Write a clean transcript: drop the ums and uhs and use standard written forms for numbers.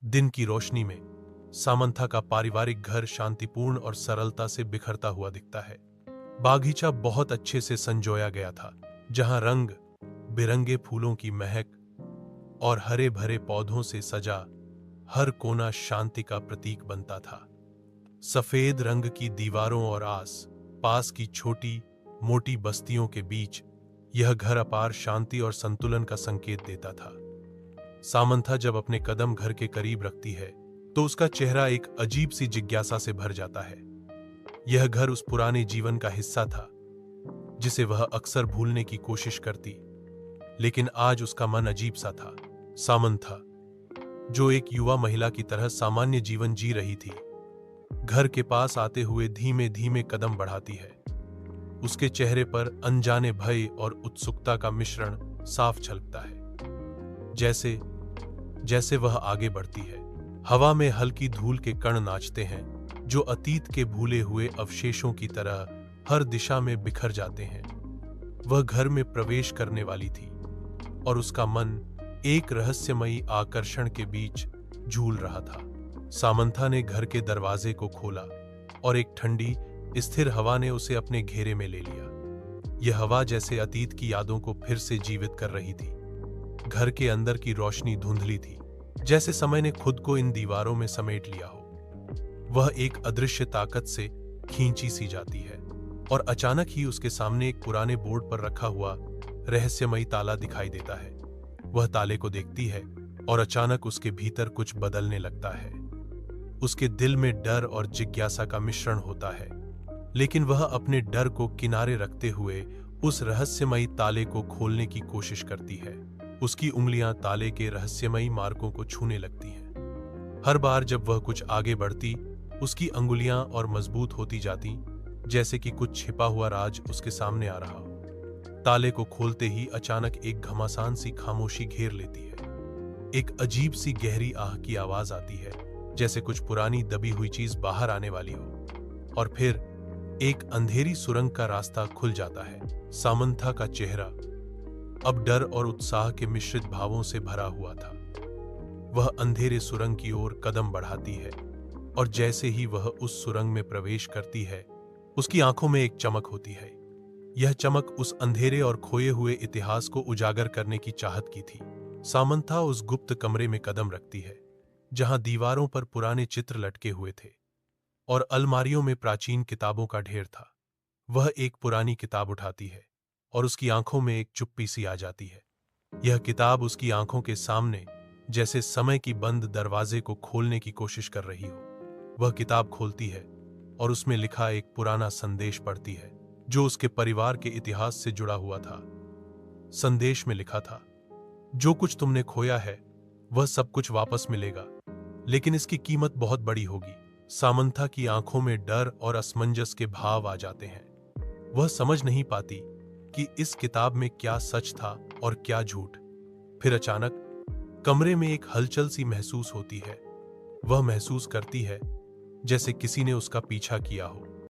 दिन की रोशनी में सामंथा का पारिवारिक घर शांतिपूर्ण और सरलता से बिखरता हुआ दिखता है। बागीचा बहुत अच्छे से संजोया गया था, जहां रंग बिरंगे फूलों की महक और हरे भरे पौधों से सजा हर कोना शांति का प्रतीक बनता था। सफेद रंग की दीवारों और आस पास की छोटी मोटी बस्तियों के बीच यह घर अपार शांति और संतुलन का संकेत देता था। सामंथा जब अपने कदम घर के करीब रखती है तो उसका चेहरा एक अजीब सी जिज्ञासा से भर जाता है। यह घर उस पुराने जीवन का हिस्सा था जिसे वह अक्सर भूलने की कोशिश करती, लेकिन आज उसका मन अजीब सा था। सामंथा, जो एक युवा महिला की तरह सामान्य जीवन जी रही थी, घर के पास आते हुए धीमे धीमे कदम बढ़ाती है। उसके चेहरे पर अनजाने भय और उत्सुकता का मिश्रण साफ झलकता है। जैसे जैसे वह आगे बढ़ती है, हवा में हल्की धूल के कण नाचते हैं, जो अतीत के भूले हुए अवशेषों की तरह हर दिशा में बिखर जाते हैं। वह घर में प्रवेश करने वाली थी और उसका मन एक रहस्यमयी आकर्षण के बीच झूल रहा था। सामंथा ने घर के दरवाजे को खोला और एक ठंडी, स्थिर हवा ने उसे अपने घेरे में ले लिया। यह हवा जैसे अतीत की यादों को फिर से जीवित कर रही थी। घर के अंदर की रोशनी धुंधली थी, जैसे समय ने खुद को इन दीवारों में समेट लिया हो। वह एक अदृश्य ताकत से खींची सी जाती है और अचानक ही उसके सामने एक पुराने बोर्ड पर रखा हुआ रहस्यमयी ताला दिखाई देता है। वह ताले को देखती है और अचानक उसके भीतर कुछ बदलने लगता है। उसके दिल में डर और जिज्ञासा का मिश्रण होता है, लेकिन वह अपने डर को किनारे रखते हुए उस रहस्यमयी ताले को खोलने की कोशिश करती है। उसकी उंगलियां ताले के रहस्यमयी मार्गों को छूने लगती हैं। हर बार जब वह कुछ आगे बढ़ती, उसकी अंगुलियां और मजबूत होती जाती, जैसे कि कुछ छिपा हुआ राज उसके सामने आ रहा हो। ताले को खोलते ही अचानक एक घमासान सी खामोशी घेर लेती है। एक अजीब सी गहरी आह की आवाज आती है, जैसे कुछ पुरानी दबी हुई चीज बाहर आने वाली हो। और फिर एक अंधेरी सुरंग का रास्ता खुल जाता है। सामंथा का चेहरा अब डर और उत्साह के मिश्रित भावों से भरा हुआ था। वह अंधेरे सुरंग की ओर कदम बढ़ाती है और जैसे ही वह उस सुरंग में प्रवेश करती है, उसकी आंखों में एक चमक होती है। यह चमक उस अंधेरे और खोए हुए इतिहास को उजागर करने की चाहत की थी। सामंथा उस गुप्त कमरे में कदम रखती है, जहां दीवारों पर पुराने चित्र लटके हुए थे और अलमारियों में प्राचीन किताबों का ढेर था। वह एक पुरानी किताब उठाती है और उसकी आंखों में एक चुप्पी सी आ जाती है। यह किताब उसकी आंखों के सामने जैसे समय की बंद दरवाजे को खोलने की कोशिश कर रही हो। वह किताब खोलती है और उसमें लिखा एक पुराना संदेश पढ़ती है, जो उसके परिवार के इतिहास से जुड़ा हुआ था। संदेश में लिखा था, जो कुछ तुमने खोया है वह सब कुछ वापस मिलेगा, लेकिन इसकी कीमत बहुत बड़ी होगी। सामंथा की आंखों में डर और असमंजस के भाव आ जाते हैं। वह समझ नहीं पाती कि इस किताब में क्या सच था और क्या झूठ। फिर अचानक कमरे में एक हलचल सी महसूस होती है। वह महसूस करती है जैसे किसी ने उसका पीछा किया हो।